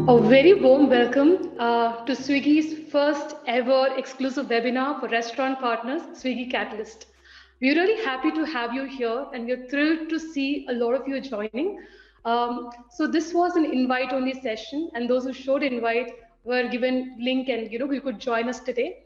A very warm welcome to Swiggy's first ever exclusive webinar for restaurant partners, Swiggy Catalyst. We're really happy to have you here and we're thrilled to see a lot of you joining. So this was an invite-only session and those who showed invite were given link and you could join us today.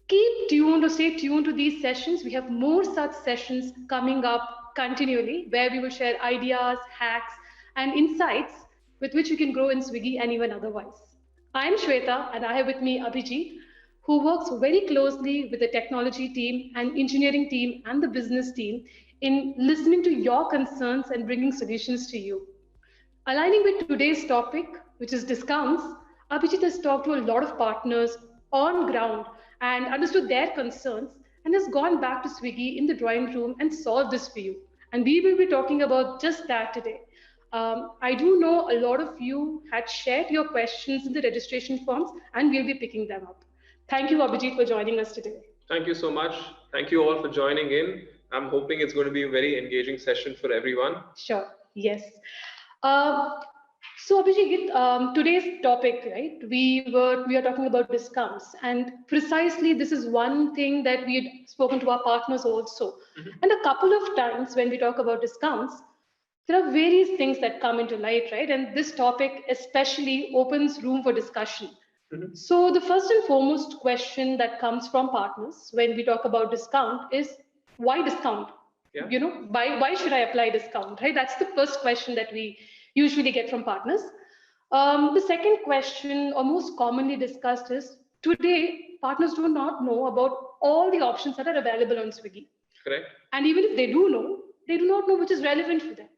Keep tuned or stay tuned to these sessions. We have more such sessions coming up continually where we will share ideas, hacks, and insights with which you can grow in Swiggy and even otherwise. I am Shweta and I have with me Abhijit, who works very closely with the technology team and engineering team and the business team in listening to your concerns and bringing solutions to you. Aligning with today's topic, which is discounts, Abhijit has talked to a lot of partners on ground and understood their concerns and has gone back to Swiggy in the drawing room and solved this for you. And we will be talking about just that today. I do know a lot of you had shared your questions in the registration forms and we'll be picking them up. Thank you, Abhijit, for joining us today. Thank you so much. Thank you all for joining in. I'm hoping it's going to be a very engaging session for everyone. Sure, yes. So Abhijit, today's topic, right? We are talking about discounts, and precisely this is one thing that we had spoken to our partners also. And a couple of times when we talk about discounts, there are various things that come into light, right? And this topic especially opens room for discussion. So the first and foremost question that comes from partners when we talk about discount is why discount? Yeah. Why should I apply discount, right? That's the first question that we usually get from partners. The second question, or most commonly discussed, is today partners do not know about all the options that are available on Swiggy. Correct. And even if they do know, they do not know which is relevant for them.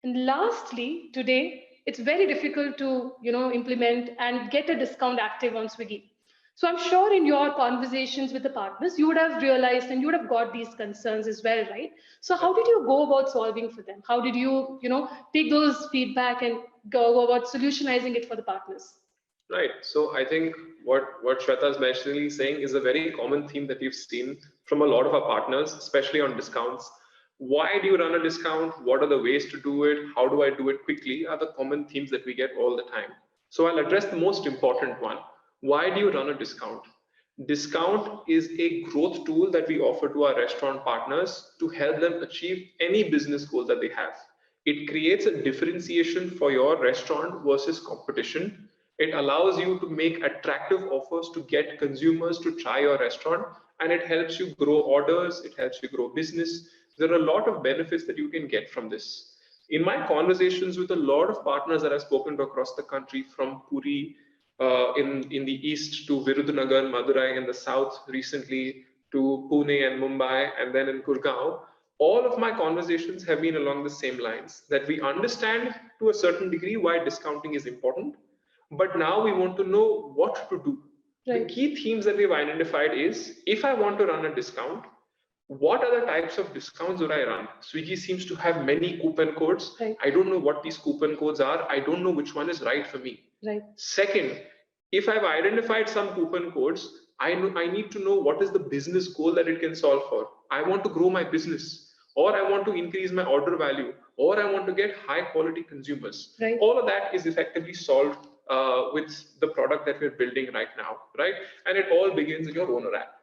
And lastly, today it's very difficult to implement and get a discount active on Swiggy. So I'm sure in your conversations with the partners, you would have realized and you would have got these concerns as well, right? So how did you go about solving for them? How did you, take those feedback and go about solutionizing it for the partners? Right. So I think what Shweta is basically saying is a very common theme that we've seen from a lot of our partners, especially on discounts. Why do you run a discount? What are the ways to do it? How do I do it quickly? Are the common themes that we get all the time. So I'll address the most important one. Why do you run a discount? Discount is a growth tool that we offer to our restaurant partners to help them achieve any business goal that they have. It creates a differentiation for your restaurant versus competition. It allows you to make attractive offers to get consumers to try your restaurant, and it helps you grow orders, it helps you grow business. There are a lot of benefits that you can get from this. In my conversations with a lot of partners that I've spoken to across the country, from Puri, in the east to Virudhunagar, Madurai in the south recently, to Pune and Mumbai, and then in Gurgaon, all of my conversations have been along the same lines, that we understand to a certain degree why discounting is important, but now we want to know what to do. Right. The key themes that we've identified is, if I want to run a discount, what other types of discounts would I run? Swiggy seems to have many coupon codes. Right. I don't know what these coupon codes are. I don't know which one is right for me. Right. Second, if I've identified some coupon codes, I need to know what is the business goal that it can solve for. I want to grow my business, or I want to increase my order value, or I want to get high quality consumers. Right. All of that is effectively solved with the product that we're building right now, right? And it all begins in your owner app,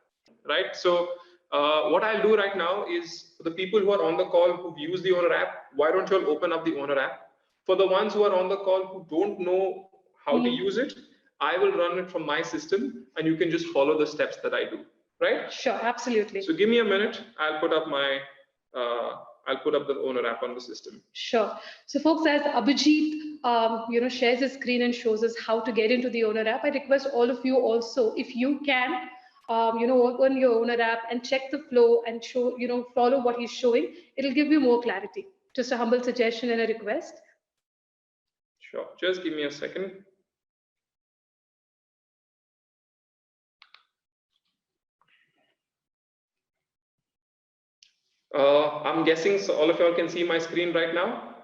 right? So what I'll do right now is, for the people who are on the call who've used the owner app, why don't you all open up the owner app? For the ones who are on the call who don't know how to use it, I will run it from my system and you can just follow the steps that I do, right? Sure, absolutely. So give me a minute, I'll put up my, I'll put up the owner app on the system. Sure. So folks, as Abhijit, shares his screen and shows us how to get into the owner app, I request all of you also, if you can, open your owner app and check the flow and show, follow what he's showing. It'll give you more clarity. Just a humble suggestion and a request. Sure. Just give me a second. I'm guessing so all of y'all can see my screen right now,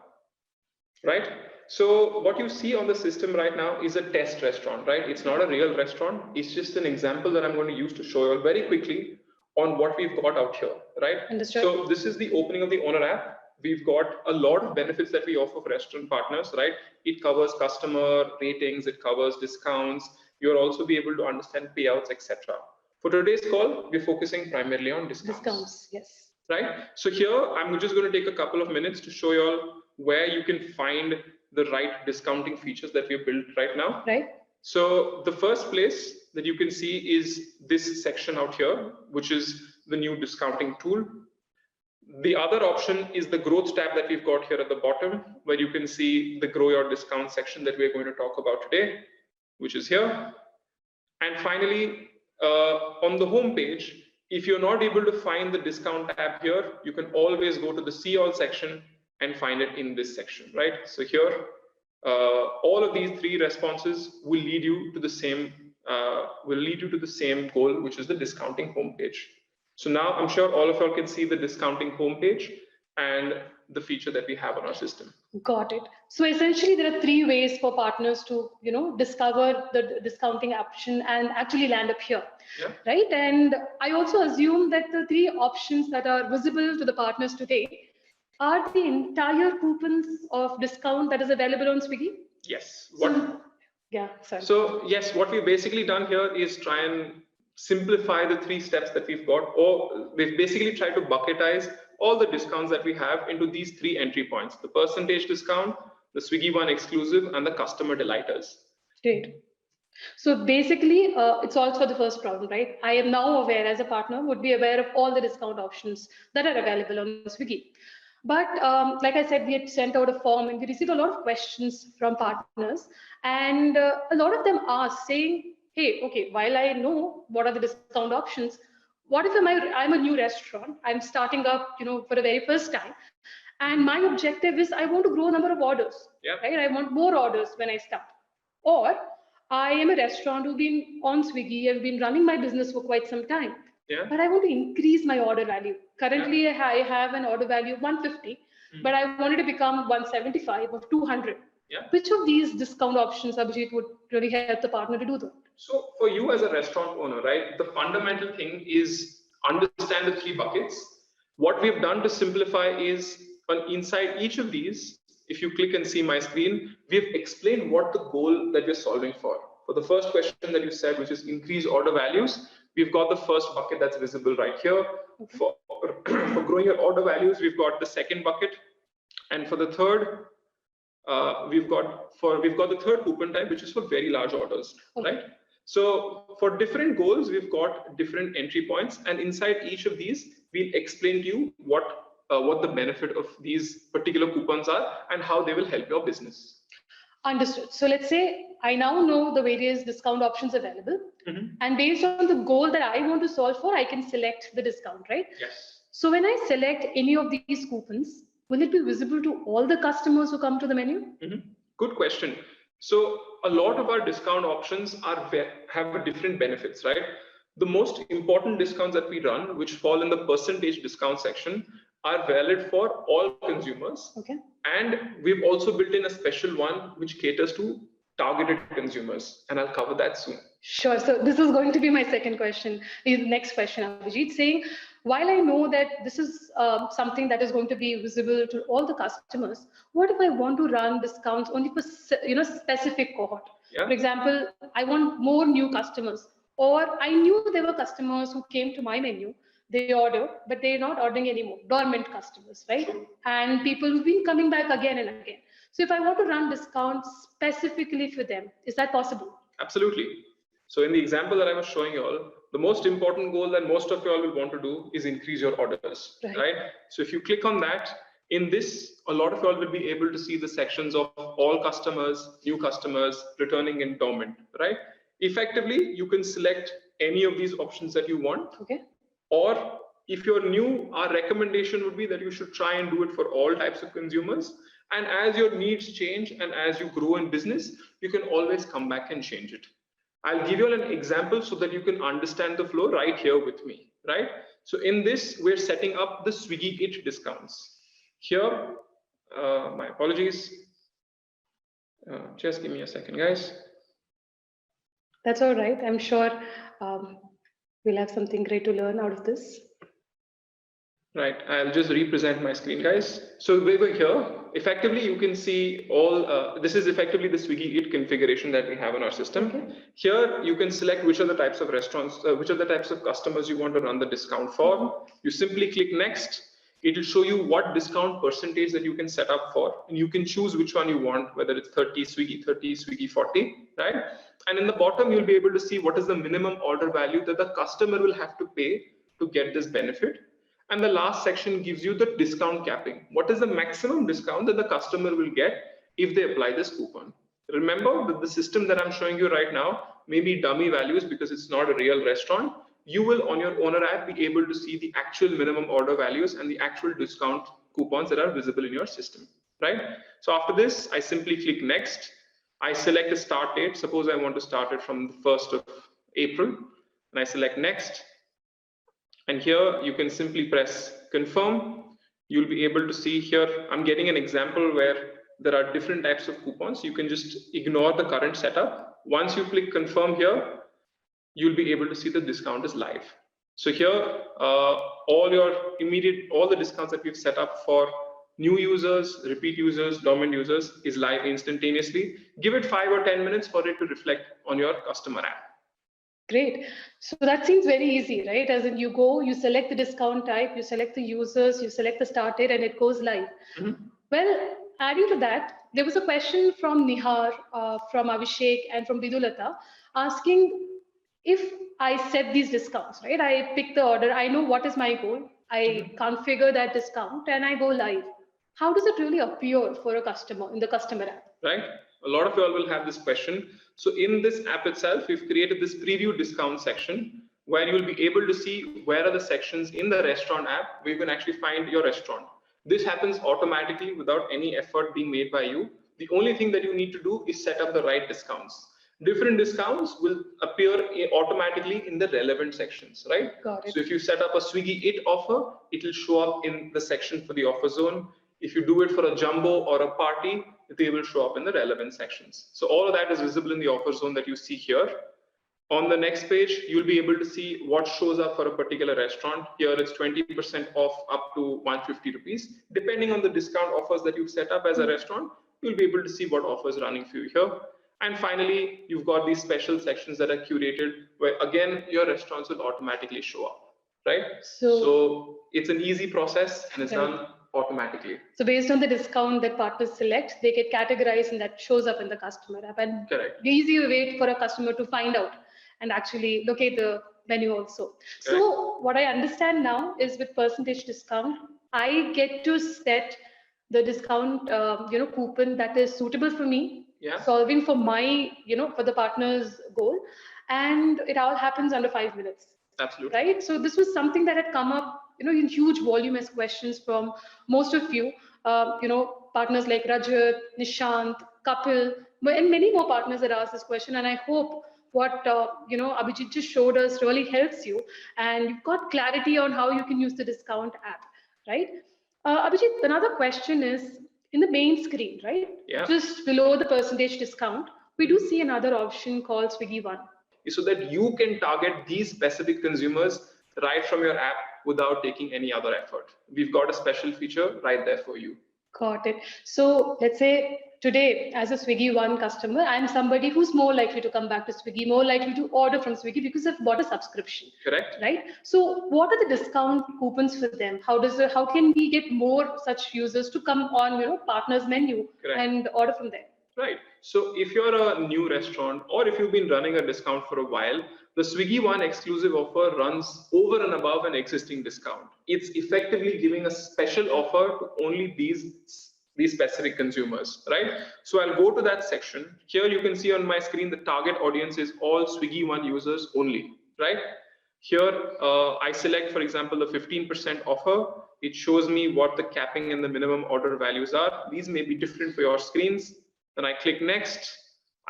right? So what you see on the system right now is a test restaurant, right? It's not a real restaurant. It's just an example that I'm going to use to show you all very quickly on what we've got out here, right? Understood. So this is the opening of the owner app. we've got a lot of benefits that we offer for restaurant partners, right? It covers customer ratings, it covers discounts. You'll also be able to understand payouts, etc. For today's call, we're focusing primarily on discounts. Discounts, yes. Right? So here, I'm just going to take a couple of minutes to show you all where you can find the right discounting features that we've built right now. Right. So the first place that you can see is this section out here, which is the new discounting tool. The other option is the growth tab that we've got here at the bottom, where you can see the grow your discount section that we're going to talk about today, which is here. And finally, on the home page, if you're not able to find the discount tab here, you can always go to the see all section and find it in this section, right? So here, all of these three responses will lead you to the same goal, which is the discounting homepage. So now I'm sure all of y'all can see the discounting homepage and the feature that we have on our system. Got it. So essentially, there are three ways for partners to, discover the discounting option and actually land up here, right? And I also assume that the three options that are visible to the partners today are the entire coupons of discount that is available on Swiggy. Yes. Sorry. So yes, what we've basically done here is try and simplify the three steps that we've got, or we've basically tried to bucketize all the discounts that we have into these three entry points: the percentage discount, the Swiggy One exclusive, and the customer delighters. Great. So basically, it solves for the first problem, right? I am now aware, as a partner, would be aware of all the discount options that are available on Swiggy. But like I said, we had sent out a form and we received a lot of questions from partners, and a lot of them asked saying, hey, okay, while I know what are the discount options, what if I'm a new restaurant, I'm starting up, for the very first time, and my objective is I want to grow a number of orders, right? I want more orders when I start. Or I am a restaurant who's been on Swiggy, I've been running my business for quite some time, but I want to increase my order value. Currently, I have an order value of 150, but I wanted to become 175 or 200. Which of these discount options, Abhijit, would really help the partner to do that? So for you as a restaurant owner, right, the fundamental thing is understand the three buckets. What we've done to simplify is inside each of these, if you click and see my screen, we've explained what the goal that we're solving for. For the first question that you said, which is increase order values, we've got the first bucket that's visible right here. For growing your order values, we've got the second bucket. And for the third, we've got the third coupon type, which is for very large orders, right? So for different goals, we've got different entry points, and inside each of these, we'll explain to you what the benefit of these particular coupons are and how they will help your business. Understood. So let's say I now know the various discount options available, and based on the goal that I want to solve for, I can select the discount, right? Yes. So when I select any of these coupons, will it be visible to all the customers who come to the menu? Good question. So a lot of our discount options have different benefits, right? The most important discounts that we run, which fall in the percentage discount section, are valid for all consumers. And we've also built in a special one which caters to targeted consumers, and I'll cover that soon. Sure. So this is going to be my second question. The next question, Abhijit, saying, while I know that this is something that is going to be visible to all the customers, what if I want to run discounts only for specific cohort? For example, I want more new customers, or I knew there were customers who came to my menu, they order, but they're not ordering anymore, dormant customers, right? And people who've been coming back again and again. So if I want to run discounts specifically for them, is that possible? Absolutely. So in the example that I was showing you all, the most important goal that most of you all will want to do is increase your orders, right? So if you click on that, in this, a lot of you all will be able to see the sections of all customers, new customers, returning and dormant, right? Effectively, you can select any of these options that you want. Or if you're new, our recommendation would be that you should try and do it for all types of consumers. And as your needs change and as you grow in business, you can always come back and change it. I'll give you an example so that you can understand the flow right here with me, right? So in this, we're setting up the Swiggy It discounts. Here, my apologies. Just give me a second, guys. That's all right. I'm sure we'll have something great to learn out of this. Right, I'll just represent my screen, guys. So we were here. Effectively, you can see all, this is effectively the Swiggy Eat configuration that we have in our system. Okay. Here, you can select which are the types of restaurants, which are the types of customers you want to run the discount for. You simply click next. It will show you what discount percentage that you can set up for. And you can choose which one you want, whether it's 30, Swiggy 40, right? And in the bottom, you'll be able to see what is the minimum order value that the customer will have to pay to get this benefit. And the last section gives you the discount capping. What is the maximum discount that the customer will get if they apply this coupon? Remember that the system that I'm showing you right now may be dummy values because it's not a real restaurant. You will, on your owner app, be able to see the actual minimum order values and the actual discount coupons that are visible in your system, right? So after this, I simply click next. I select a start date. Suppose I want to start it from the 1st of April, and I select next. And here you can simply press confirm. You'll be able to see here, I'm getting an example where there are different types of coupons. You can just ignore the current setup. Once you click confirm here, you'll be able to see the discount is live. So here, all the discounts that we've set up for new users, repeat users, dormant users is live instantaneously. Give it 5 or 10 minutes for it to reflect on your customer app. Great. So that seems very easy, right? As in you go, you select the discount type, you select the users, you select the start date, and it goes live. Well, adding to that, there was a question from Nihar, from Abhishek, and from Vidulata asking if I set these discounts, right? I pick the order, I know what is my goal, I configure that discount, and I go live. How does it really appear for a customer in the customer app? Right. A lot of you all will have this question. So in this app itself, we've created this preview discount section where you'll be able to see where are the sections in the restaurant app where you can actually find your restaurant. This happens automatically without any effort being made by you. The only thing that you need to do is set up the right discounts. Different discounts will appear automatically in the relevant sections, right? Got it. So if you set up a Swiggy Eat offer, it will show up in the section for the offer zone. If you do it for a jumbo or a party, they will show up in the relevant sections. So all of that is visible in the offer zone that you see here. On the next page, you'll be able to see what shows up for a particular restaurant. Here it's 20% off up to 150 rupees. Depending on the discount offers that you've set up as a restaurant, you'll be able to see what offers running for you here. And finally, you've got these special sections that are curated where again, your restaurants will automatically show up, right? So it's an easy process and it's done automatically. So based on the discount that partners select, they get categorized and that shows up in the customer app. And correct. The easy way for a customer to find out and actually locate the menu also. Correct. So what I understand now is with percentage discount, I get to set the discount coupon that is suitable for me, solving for my, for the partner's goal. And it all happens under 5 minutes. Absolutely. Right. So this was something that had come up, in huge volume as questions from most of you, partners like Rajat, Nishant, Kapil, and many more partners that asked this question. And I hope what, Abhijit just showed us really helps you and you've got clarity on how you can use the discount app, right? Abhijit, another question is in the main screen, right? Yeah. Just below the percentage discount, we do see another option called Swiggy One. So that you can target these specific consumers right from your app without taking any other effort. We've got a special feature right there for you. Got it. So let's say today, as a Swiggy One customer, I'm somebody who's more likely to come back to Swiggy, more likely to order from Swiggy because I've bought a subscription. Correct. Right. So what are the discount coupons for them? How can we get more such users to come on, partners menu and order from them? Right. So if you're a new restaurant or if you've been running a discount for a while, the Swiggy One exclusive offer runs over and above an existing discount. It's effectively giving a special offer to only these specific consumers, right? So I'll go to that section. Here you can see on my screen, the target audience is all Swiggy One users only, right? Here I select, for example, the 15% offer. It shows me what the capping and the minimum order values are. These may be different for your screens. Then I click next.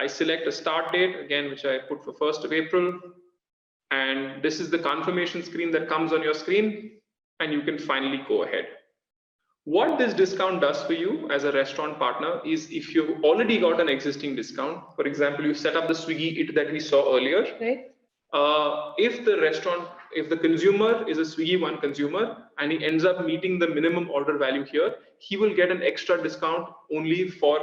I select a start date, again, which I put for 1st of April. And this is the confirmation screen that comes on your screen. And you can finally go ahead. What this discount does for you as a restaurant partner is if you've already got an existing discount, for example, you set up the Swiggy Eat that we saw earlier. Right. If the restaurant if the consumer is a Swiggy One consumer and he ends up meeting the minimum order value here, he will get an extra discount only for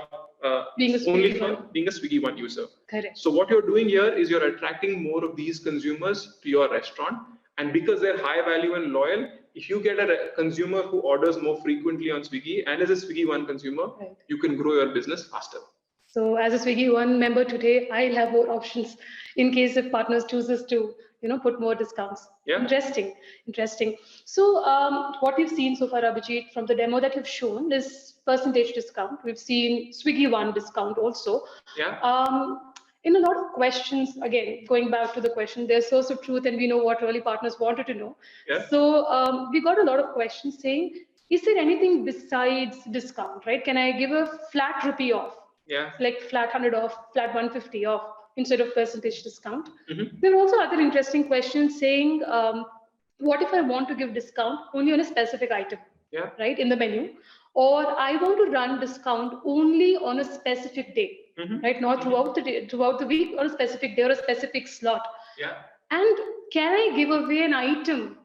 being a Swiggy One user. Correct. So what you're doing here is you're attracting more of these consumers to your restaurant, and because they're high value and loyal, if you get a consumer who orders more frequently on Swiggy and is a Swiggy One consumer, you can grow your business faster. So as a Swiggy One member today, I'll have more options in case if partners chooses to, put more discounts. Yeah. Interesting. So what we've seen so far, Abhijit, from the demo that you've shown is percentage discount. We've seen Swiggy One discount also. Yeah. In a lot of questions, again, going back to the question, there's source of truth, and we know what really partners wanted to know. Yeah. So we got a lot of questions saying, is there anything besides discount, right? Can I give a flat rupee off? Yeah. Like flat 100 off, flat 150 off instead of percentage discount. Mm-hmm. There are also other interesting questions saying, what if I want to give discount only on a specific item, right, in the menu? Or I want to run discount only on a specific day, right? Not throughout the day, throughout the week, or a specific day or a specific slot. Yeah. And can I give away an item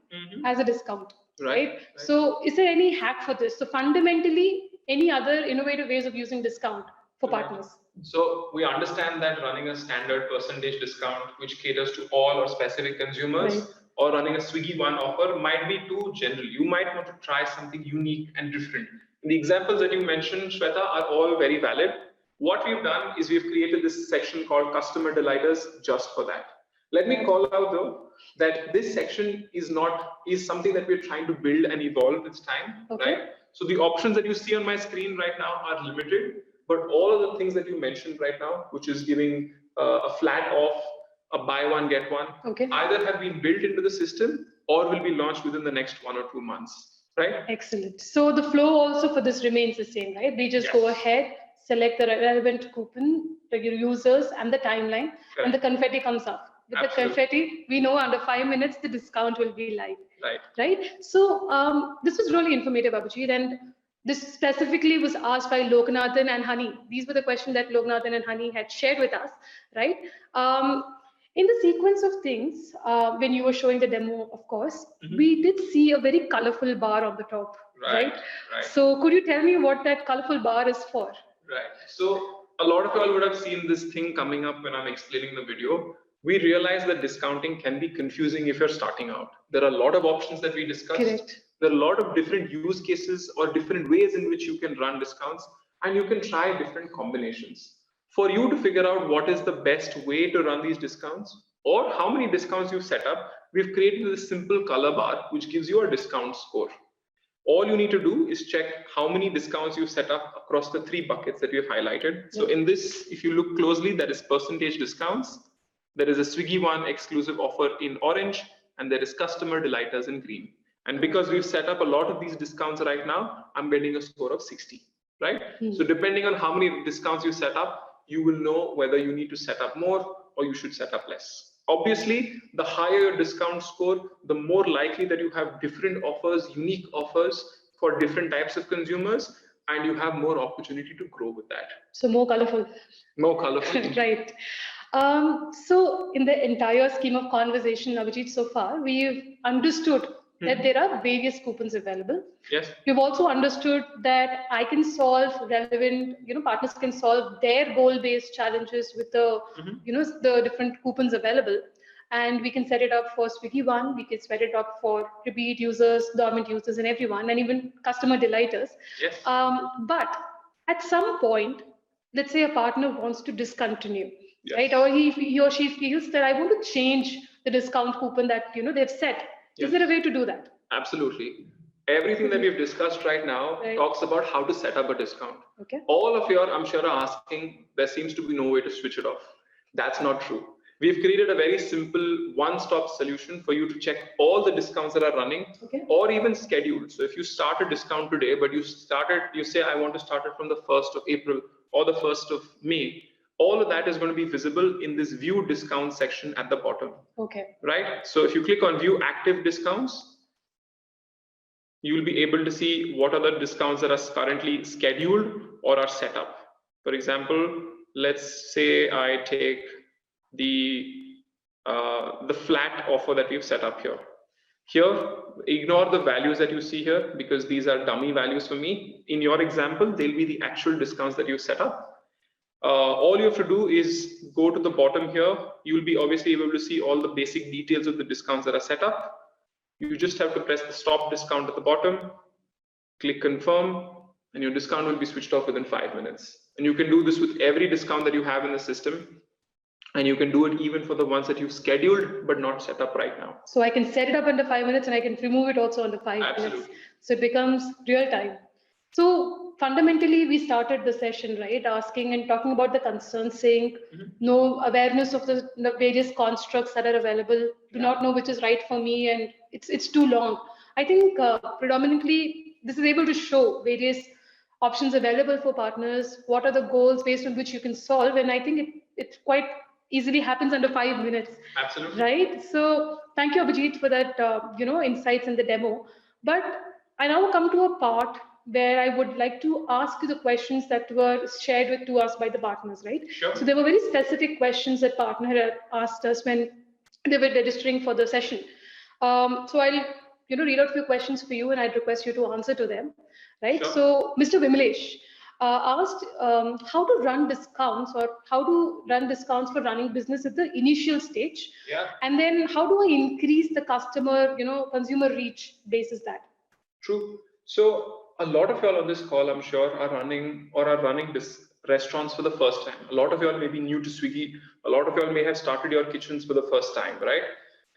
as a discount, right? So is there any hack for this? So fundamentally, any other innovative ways of using discount for partners? So we understand that running a standard percentage discount, which caters to all or specific consumers, or running a Swiggy One offer might be too general. You might want to try something unique and different. The examples that you mentioned, Shweta, are all very valid. What we've done is we've created this section called Customer Delighters just for that. Let me call out though that this section is something that we're trying to build and evolve with time, right? So the options that you see on my screen right now are limited, but all of the things that you mentioned right now, which is giving a flat off, a buy one, get one, either have been built into the system or will be launched within the next 1 or 2 months. Right? Excellent. So the flow also for this remains the same, right? We just go ahead, select the relevant coupon, the users and the timeline, and the confetti comes up. With the confetti, we know under 5 minutes, the discount will be live. Right? So this was really informative, Abhijit, and this specifically was asked by Loknathan and Honey. These were the questions that Loknathan and Honey had shared with us, right? In the sequence of things, when you were showing the demo, of course, we did see a very colorful bar on the top, right? So could you tell me what that colorful bar is for? Right. So a lot of y'all would have seen this thing coming up when I'm explaining the video. We realize that discounting can be confusing if you're starting out. There are a lot of options that we discussed. Correct. There are a lot of different use cases or different ways in which you can run discounts, and you can try different combinations. For you to figure out what is the best way to run these discounts or how many discounts you've set up, we've created this simple color bar, which gives you a discount score. All you need to do is check how many discounts you've set up across the 3 buckets that we have highlighted. So in this, if you look closely, that is percentage discounts. There is a Swiggy One exclusive offer in orange, and there is customer delighters in green. And because we've set up a lot of these discounts right now, I'm getting a score of 60, right? So depending on how many discounts you set up, you will know whether you need to set up more or you should set up less. Obviously, the higher your discount score, the more likely that you have different offers, unique offers for different types of consumers, and you have more opportunity to grow with that. So more colorful. More colorful. Right. So in the entire scheme of conversation, Abhijit, so far, we've understood that there are various coupons available. Yes. We've also understood that I can solve relevant, partners can solve their goal-based challenges with the, the different coupons available. And we can set it up for Swiggy One, we can set it up for repeat users, dormant users, and everyone, and even customer delighters. Yes. But at some point, let's say a partner wants to discontinue, yes. right? Or he or she feels that I want to change the discount coupon that they've set. Yes. Is there a way to do that? Absolutely. Everything that we've discussed right now talks about how to set up a discount. Okay. All of you are, I'm sure, are asking, there seems to be no way to switch it off. That's not true. We've created a very simple one-stop solution for you to check all the discounts that are running, or even scheduled. So if you start a discount today, but you say, I want to start it from the 1st of April or the 1st of May, all of that is going to be visible in this view discount section at the bottom. Okay. Right? So if you click on view active discounts, you will be able to see what are the discounts that are currently scheduled or are set up. For example, let's say I take the flat offer that we've set up here. Here, ignore the values that you see here because these are dummy values for me. In your example, they'll be the actual discounts that you set up. All you have to do is go to the bottom here. You'll be obviously able to see all the basic details of the discounts that are set up. You just have to press the stop discount at the bottom, click confirm, and your discount will be switched off within 5 minutes. And you can do this with every discount that you have in the system. And you can do it even for the ones that you've scheduled but not set up right now. So I can set it up under 5 minutes and I can remove it also under 5 minutes. So it becomes real time. So fundamentally, we started the session, right, asking and talking about the concerns, saying no awareness of the various constructs that are available, do not know which is right for me, and it's too long. I think predominantly this is able to show various options available for partners, what are the goals based on which you can solve, and I think it quite easily happens under 5 minutes. Absolutely. Right. So thank you, Abhijit, for that insights in the demo. But I now come to a part where I would like to ask you the questions that were shared to us by the partners, right? Sure. So there were very specific questions that partner had asked us when they were registering for the session. So I'll read out a few questions for you, and I'd request you to answer to them, right? Sure. So Mr. Vimlesh asked how to run discounts for running business at the initial stage. Yeah. And then how do I increase the consumer reach basis that? True. So a lot of y'all on this call, I'm sure, are running restaurants for the first time. A lot of y'all may be new to Swiggy. A lot of y'all may have started your kitchens for the first time, right?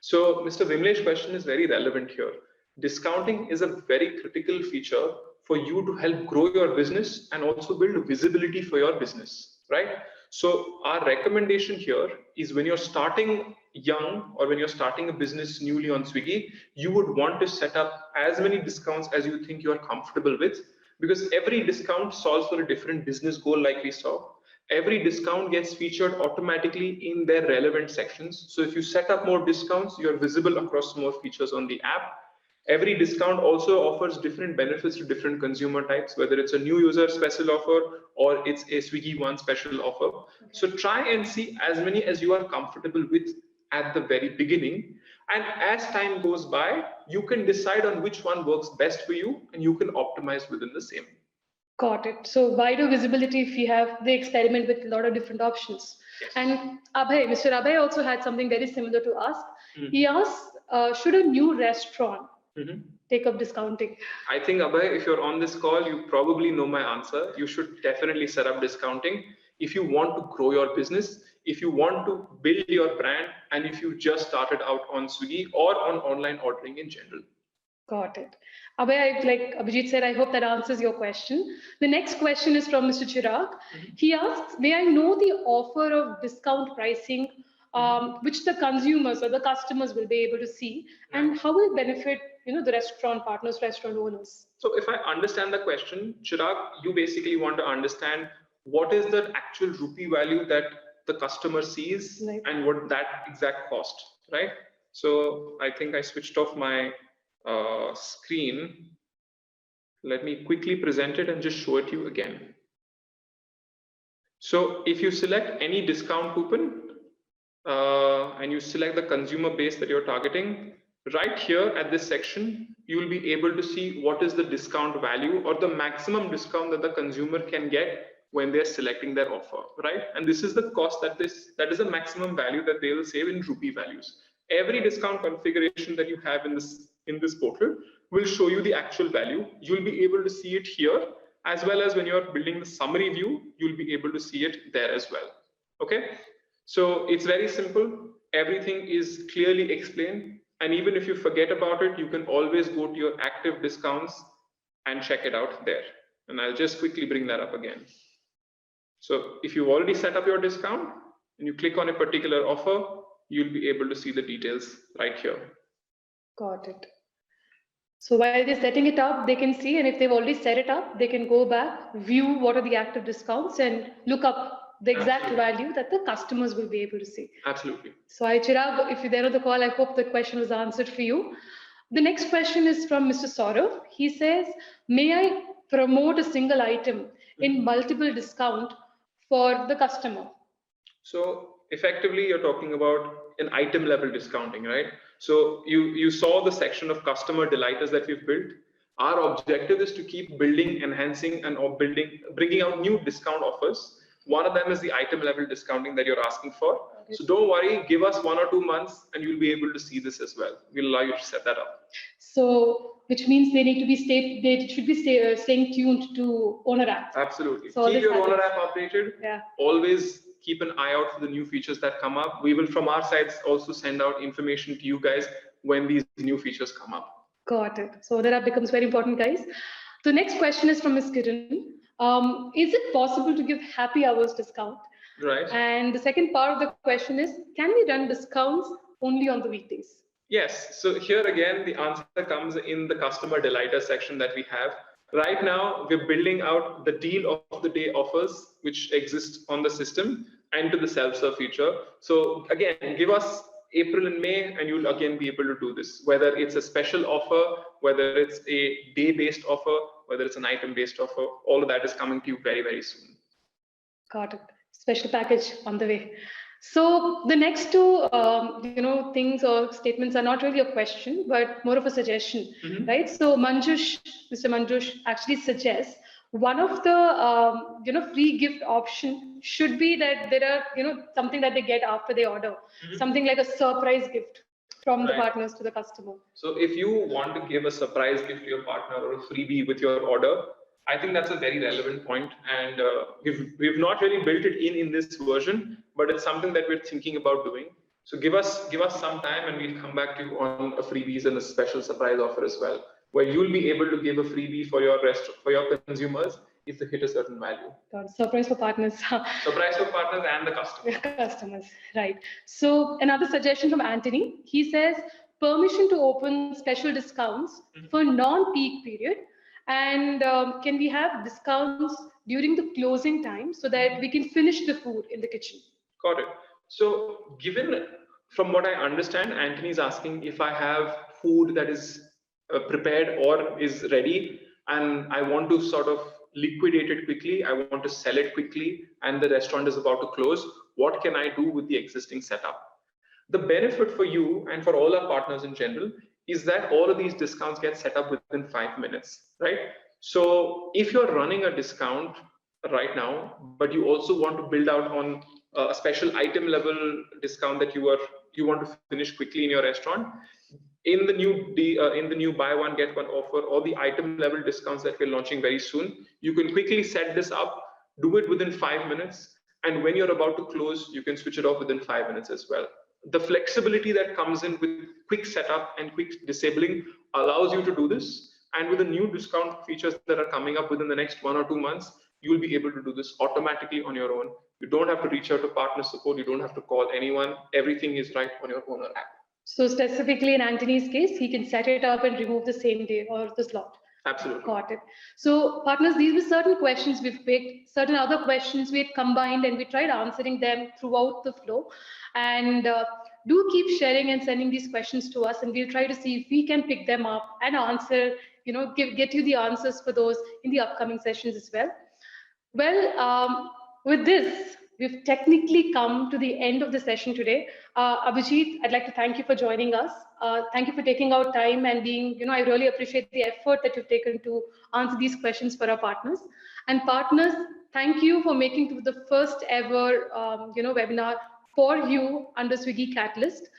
So Mr. Vimlesh's question is very relevant here. Discounting is a very critical feature for you to help grow your business and also build visibility for your business, right? So our recommendation here is when you're starting young or when you're starting a business newly on Swiggy, you would want to set up as many discounts as you think you're comfortable with, because every discount solves for a different business goal like we saw. Every discount gets featured automatically in their relevant sections. So if you set up more discounts, you're visible across more features on the app. Every discount also offers different benefits to different consumer types, whether it's a new user special offer or it's a Swiggy One special offer. Okay. So try and see as many as you are comfortable with at the very beginning. And as time goes by, you can decide on which one works best for you and you can optimize within the same. Got it. So wider visibility if you have the experiment with a lot of different options. Yes. And Mr. Abhay also had something very similar to ask. He asked, should a new restaurant take up discounting? I think, Abhay, if you're on this call, you probably know my answer. You should definitely set up discounting if you want to grow your business, if you want to build your brand, and if you just started out on Swiggy or on online ordering in general. Got it. Abhay, like Abhijit said, I hope that answers your question. The next question is from Mr. Chirag. He asks, may I know the offer of discount pricing which the consumers or the customers will be able to see, and how will it benefit the restaurant partners, restaurant owners? So if I understand the question, Chirag, you basically want to understand what is the actual rupee value that the customer sees, right, and what that exact cost, right? So I think I switched off my screen. Let me quickly present it and just show it to you again. So if you select any discount coupon and you select the consumer base that you're targeting, right here at this section, you will be able to see what is the discount value or the maximum discount that the consumer can get when they're selecting their offer, right? And this is the cost that is the maximum value that they will save in rupee values. Every discount configuration that you have in this portal will show you the actual value. You'll be able to see it here, as well as when you're building the summary view, you'll be able to see it there as well. Okay, so it's very simple. Everything is clearly explained. And even if you forget about it, you can always go to your active discounts and check it out there. And I'll just quickly bring that up again. So if you've already set up your discount and you click on a particular offer, you'll be able to see the details right here. Got it. So while they're setting it up, they can see, and if they've already set it up, they can go back, view what are the active discounts and look up the exact value that the customers will be able to see. Absolutely. So Chirag, if you're there on the call, I hope the question was answered for you. The next question is from Mr. Saurav. He says, may I promote a single item in multiple discount for the customer? So effectively, you're talking about an item level discounting, right? So you saw the section of customer delighters that we've built. Our objective is to keep building, enhancing, and bringing out new discount offers. One of them is the item level discounting that you're asking for. So don't worry, give us 1 or 2 months and you'll be able to see this as well. We'll allow you to set that up. So, which means they need to be staying tuned to Owner App. Absolutely. So keep your Owner App updated. Yeah. Always keep an eye out for the new features that come up. We will, from our sides, also send out information to you guys when these new features come up. Got it. So Owner App becomes very important, guys. The next question is from Ms. Kiran. Is it possible to give happy hours discount? Right. And the second part of the question is, can we run discounts only on the weekdays? Yes. So here again, the answer comes in the customer delighter section that we have. Right now, we're building out the deal of the day offers, which exist on the system, and to the self-serve feature. So again, give us April and May, and you'll again be able to do this, whether it's a special offer, whether it's a day-based offer, whether it's an item-based offer. All of that is coming to you very, very soon. Got it. Special package on the way. So the next two, things or statements are not really a question, but more of a suggestion, right? So Mr. Manjush actually suggests one of the, free gift option should be that there are, something that they get after they order, something like a surprise gift from the partners to the customer. So if you want to give a surprise gift to your partner or a freebie with your order, I think that's a very relevant point, and we've not really built it in this version, but it's something that we're thinking about doing. So give us some time, and we'll come back to you on a freebies and a special surprise offer as well, where you'll be able to give a freebie for your consumers if they hit a certain value. Surprise for partners. Surprise for partners and the customers. Customers, right. So another suggestion from Anthony. He says permission to open special discounts for non-peak period. And can we have discounts during the closing time so that we can finish the food in the kitchen? Got it. So given from what I understand, Anthony's asking if I have food that is prepared or is ready and I want to sort of liquidate it quickly, I want to sell it quickly, and the restaurant is about to close, what can I do with the existing setup? The benefit for you and for all our partners in general is that all of these discounts get set up within 5 minutes, right? So if you're running a discount right now, but you also want to build out on a special item level discount that you want to finish quickly in your restaurant, in the new buy one get one offer or the item level discounts that we're launching very soon, you can quickly set this up, do it within 5 minutes, and when you're about to close, you can switch it off within 5 minutes as well. The flexibility that comes in with quick setup and quick disabling allows you to do this. And with the new discount features that are coming up within the next 1 or 2 months, you'll be able to do this automatically on your own. You don't have to reach out to partner support. You don't have to call anyone. Everything is right on your Owner App. So specifically in Anthony's case, he can set it up and remove the same day or the slot. Absolutely. Got it. So partners, these were certain questions we've picked, certain other questions we had combined, and we tried answering them throughout the flow. And do keep sharing and sending these questions to us, and we'll try to see if we can pick them up and answer, get you the answers for those in the upcoming sessions as well. Well, with this, we've technically come to the end of the session today. Abhijit, I'd like to thank you for joining us. Thank you for taking out time and being, I really appreciate the effort that you've taken to answer these questions for our partners. And partners, thank you for making the first ever, webinar for you under Swiggy Catalyst.